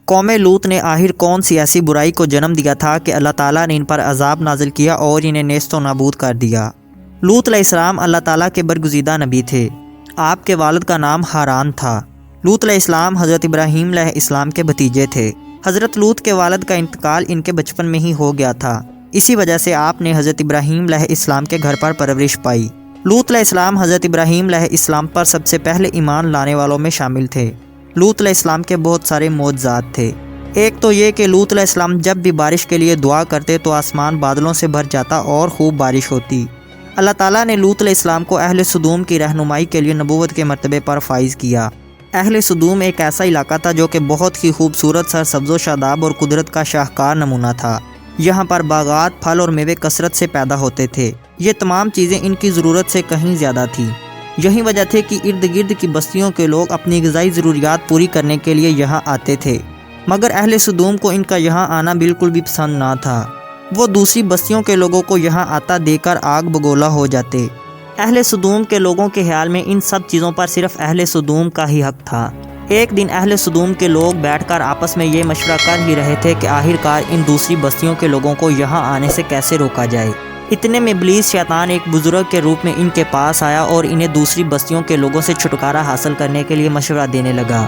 قوم لوط نے آخر کون سی ایسی برائی کو جنم دیا تھا کہ اللہ تعالیٰ نے ان پر عذاب نازل کیا اور انہیں نیست و نابود کر دیا۔ لوط علیہ السلام اللہ تعالیٰ کے برگزیدہ نبی تھے۔ آپ کے والد کا نام حاران تھا۔ لوط علیہ السلام حضرت ابراہیم علیہ السلام کے بھتیجے تھے۔ حضرت لوط کے والد کا انتقال ان کے بچپن میں ہی ہو گیا تھا، اسی وجہ سے آپ نے حضرت ابراہیم علیہ السلام کے گھر پر پرورش پائی۔ لوط علیہ السلام حضرت ابراہیم علیہ السلام پر سب سے پہلے ایمان لانے والوں میں شامل تھے۔ لوط علیہ السلام کے بہت سارے معجزات تھے۔ ایک تو یہ کہ لوط علیہ السلام جب بھی بارش کے لیے دعا کرتے تو آسمان بادلوں سے بھر جاتا اور خوب بارش ہوتی۔ اللہ تعالیٰ نے لوط علیہ السلام کو اہل سدوم کی رہنمائی کے لیے نبوت کے مرتبے پر فائز کیا۔ اہل سدوم ایک ایسا علاقہ تھا جو کہ بہت ہی خوبصورت سرسبز و شاداب اور قدرت کا شاہکار نمونہ تھا۔ یہاں پر باغات، پھل اور میوے کثرت سے پیدا ہوتے تھے۔ یہ تمام چیزیں ان کی ضرورت سے کہیں زیادہ تھیں۔ یہی وجہ تھی کہ ارد گرد کی بستیوں کے لوگ اپنی غذائی ضروریات پوری کرنے کے لیے یہاں آتے تھے، مگر اہل سدوم کو ان کا یہاں آنا بالکل بھی پسند نہ تھا۔ وہ دوسری بستیوں کے لوگوں کو یہاں آتا دیکھ کر آگ بگولا ہو جاتے۔ اہل سدوم کے لوگوں کے خیال میں ان سب چیزوں پر صرف اہل سدوم کا ہی حق تھا۔ ایک دن اہل سدوم کے لوگ بیٹھ کر آپس میں یہ مشورہ کر ہی رہے تھے کہ آخرکار ان دوسری بستیوں کے لوگوں کو یہاں آنے سے کیسے روکا جائے۔ اتنے میں ابلیس شیطان ایک بزرگ کے روپ میں ان کے پاس آیا اور انہیں دوسری بستیوں کے لوگوں سے چھٹکارا حاصل کرنے کے لیے مشورہ دینے لگا۔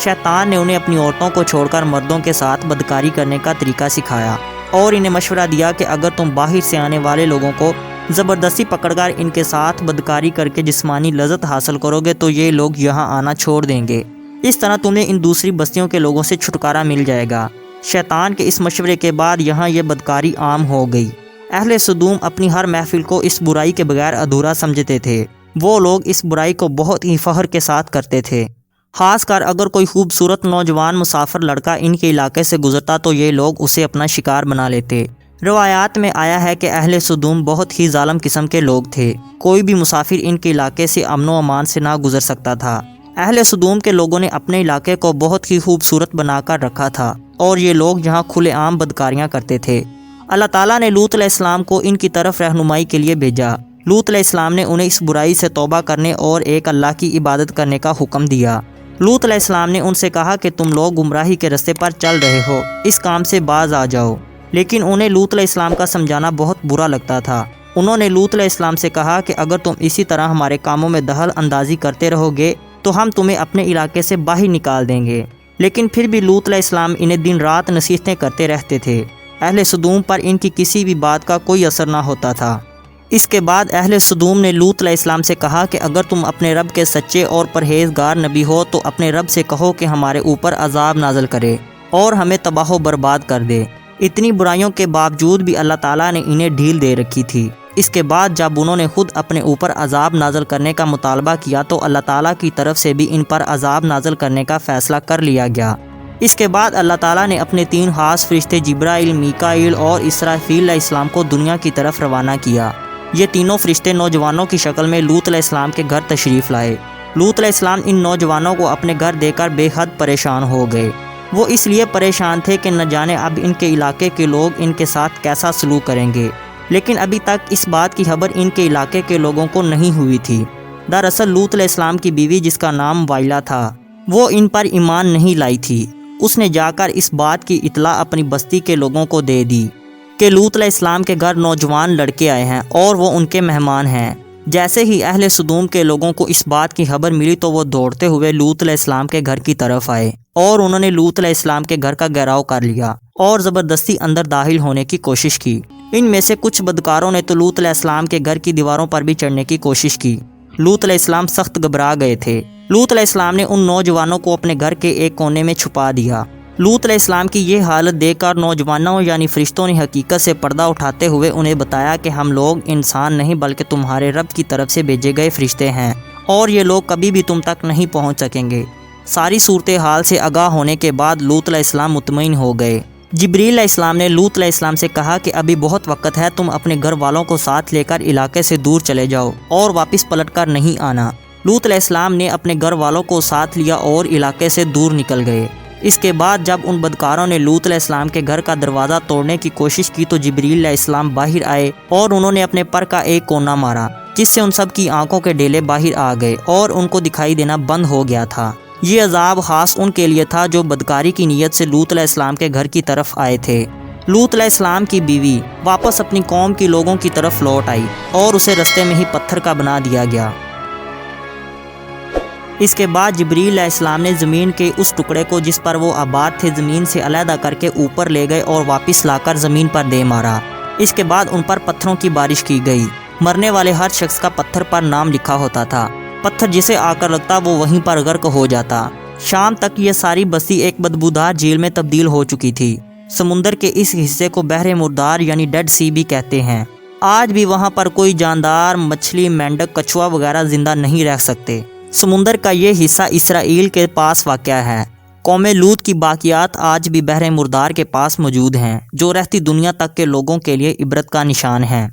شیطان نے انہیں اپنی عورتوں کو چھوڑ کر مردوں کے ساتھ بدکاری کرنے کا طریقہ سکھایا اور انہیں مشورہ دیا کہ اگر تم باہر سے آنے والے لوگوں کو زبردستی پکڑ کر ان کے ساتھ بدکاری کر کے جسمانی لذت حاصل کرو گے تو یہ لوگ یہاں آنا چھوڑ دیں گے۔ اس طرح تمہیں ان دوسری بستیوں کے لوگوں سے چھٹکارا مل جائے گا۔ شیطان کے اس مشورے کے بعد یہاں یہ بدکاری عام ہو گئی۔ اہل سدوم اپنی ہر محفل کو اس برائی کے بغیر ادھورا سمجھتے تھے۔ وہ لوگ اس برائی کو بہت ہی فخر کے ساتھ کرتے تھے۔ خاص کر اگر کوئی خوبصورت نوجوان مسافر لڑکا ان کے علاقے سے گزرتا تو یہ لوگ اسے اپنا شکار بنا لیتے۔ روایات میں آیا ہے کہ اہل سدوم بہت ہی ظالم قسم کے لوگ تھے۔ کوئی بھی مسافر ان کے علاقے سے امن و امان سے نہ گزر سکتا تھا۔ اہل سدوم کے لوگوں نے اپنے علاقے کو بہت ہی خوبصورت بنا کر رکھا تھا اور یہ لوگ یہاں کھلے عام بدکاریاں کرتے تھے۔ اللہ تعالیٰ نے لوط علیہ السلام کو ان کی طرف رہنمائی کے لیے بھیجا۔ لوط علیہ السلام نے انہیں اس برائی سے توبہ کرنے اور ایک اللہ کی عبادت کرنے کا حکم دیا۔ لوط علیہ السلام نے ان سے کہا کہ تم لوگ گمراہی کے راستے پر چل رہے ہو، اس کام سے باز آ جاؤ۔ لیکن انہیں لوط علیہ السلام کا سمجھانا بہت برا لگتا تھا۔ انہوں نے لوط علیہ السلام سے کہا کہ اگر تم اسی طرح ہمارے کاموں میں دخل اندازی کرتے رہو گے تو ہم تمہیں اپنے علاقے سے باہر نکال دیں گے۔ لیکن پھر بھی لوط علیہ السلام انہیں دن رات نصیحتیں کرتے رہتے تھے۔ اہل سدوم پر ان کی کسی بھی بات کا کوئی اثر نہ ہوتا تھا۔ اس کے بعد اہل سدوم نے لوط علیہ السلام سے کہا کہ اگر تم اپنے رب کے سچے اور پرہیزگار نبی ہو تو اپنے رب سے کہو کہ ہمارے اوپر عذاب نازل کرے اور ہمیں تباہ و برباد کر دے۔ اتنی برائیوں کے باوجود بھی اللہ تعالیٰ نے انہیں ڈھیل دے رکھی تھی۔ اس کے بعد جب انہوں نے خود اپنے اوپر عذاب نازل کرنے کا مطالبہ کیا تو اللہ تعالیٰ کی طرف سے بھی ان پر عذاب نازل کرنے کا فیصلہ کر لیا گیا۔ اس کے بعد اللہ تعالیٰ نے اپنے 3 خاص فرشتے جبرائیل، میکائیل اور اسرافیل علیہ السلام کو دنیا کی طرف روانہ کیا۔ یہ تینوں فرشتے نوجوانوں کی شکل میں لوط علیہ السلام کے گھر تشریف لائے۔ لوط علیہ السلام ان نوجوانوں کو اپنے گھر دیکھ کر بے حد پریشان ہو گئے۔ وہ اس لیے پریشان تھے کہ نہ جانے اب ان کے علاقے کے لوگ ان کے ساتھ کیسا سلوک کریں گے، لیکن ابھی تک اس بات کی خبر ان کے علاقے کے لوگوں کو نہیں ہوئی تھی۔ دراصل لوط علیہ السلام کی بیوی جس کا نام وائلا تھا وہ ان پر ایمان نہیں لائی تھی۔ اس نے جا کر اس بات کی اطلاع اپنی بستی کے لوگوں کو دے دی کہ لوط علیہ السلام کے گھر نوجوان لڑکے آئے ہیں اور وہ ان کے مہمان ہیں۔ جیسے ہی اہل سدوم کے لوگوں کو اس بات کی خبر ملی تو وہ دوڑتے ہوئے لوط علیہ السلام کے گھر کی طرف آئے اور انہوں نے لوط علیہ السلام کے گھر کا گھیراؤ کر لیا اور زبردستی اندر داخل ہونے کی کوشش کی۔ ان میں سے کچھ بدکاروں نے تو لوط علیہ السلام کے گھر کی دیواروں پر بھی چڑھنے کی کوشش کی۔ لوط علیہ السلام سخت گھبرا گئے تھے۔ لوط علیہ السلام نے ان نوجوانوں کو اپنے گھر کے ایک کونے میں چھپا دیا۔ لوط علیہ السلام کی یہ حالت دیکھ کر نوجوانوں یعنی فرشتوں نے حقیقت سے پردہ اٹھاتے ہوئے انہیں بتایا کہ ہم لوگ انسان نہیں بلکہ تمہارے رب کی طرف سے بھیجے گئے فرشتے ہیں اور یہ لوگ کبھی بھی تم تک نہیں پہنچ سکیں گے۔ ساری صورتحال سے آگاہ ہونے کے بعد لوط علیہ السلام مطمئن ہو گئے۔ جبریل علیہ السلام نے لوط علیہ السلام سے کہا کہ ابھی بہت وقت ہے، تم اپنے گھر والوں کو ساتھ لے کر علاقے سے دور چلے جاؤ اور واپس پلٹ کر نہیں آنا۔ لوط علیہ السلام نے اپنے گھر والوں کو ساتھ لیا اور علاقے سے دور نکل گئے۔ اس کے بعد جب ان بدکاروں نے لوط علیہ السلام کے گھر کا دروازہ توڑنے کی کوشش کی تو جبریل علیہ السلام باہر آئے اور انہوں نے اپنے پر کا ایک کونا مارا جس سے ان سب کی آنکھوں کے ڈیلے باہر آ گئے اور ان کو دکھائی دینا بند ہو گیا تھا۔ یہ عذاب خاص ان کے لیے تھا جو بدکاری کی نیت سے لوط علیہ السلام کے گھر کی طرف آئے تھے۔ لوط علیہ السلام کی بیوی واپس اپنی قوم کی لوگوں کی طرف لوٹ آئی اور اسے رستے میں ہی پتھر کا بنا دیا گیا۔ اس کے بعد جبریل علیہ السلام نے زمین کے اس ٹکڑے کو جس پر وہ آباد تھے زمین سے علیحدہ کر کے اوپر لے گئے اور واپس لا کر زمین پر دے مارا۔ اس کے بعد ان پر پتھروں کی بارش کی گئی۔ مرنے والے ہر شخص کا پتھر پر نام لکھا ہوتا تھا۔ پتھر جسے آ کر لگتا وہ وہیں پر غرق ہو جاتا۔ شام تک یہ ساری بستی ایک بدبودار جھیل میں تبدیل ہو چکی تھی۔ سمندر کے اس حصے کو بحر مردار یعنی ڈیڈ سی بھی کہتے ہیں۔ آج بھی وہاں پر کوئی جاندار، مچھلی، مینڈک، کچھوا وغیرہ زندہ نہیں رہ سکتے۔ سمندر کا یہ حصہ اسرائیل کے پاس واقع ہے۔ قوم لوط کی باقیات آج بھی بحر مردار کے پاس موجود ہیں، جو رہتی دنیا تک کے لوگوں کے لیے عبرت کا نشان ہیں۔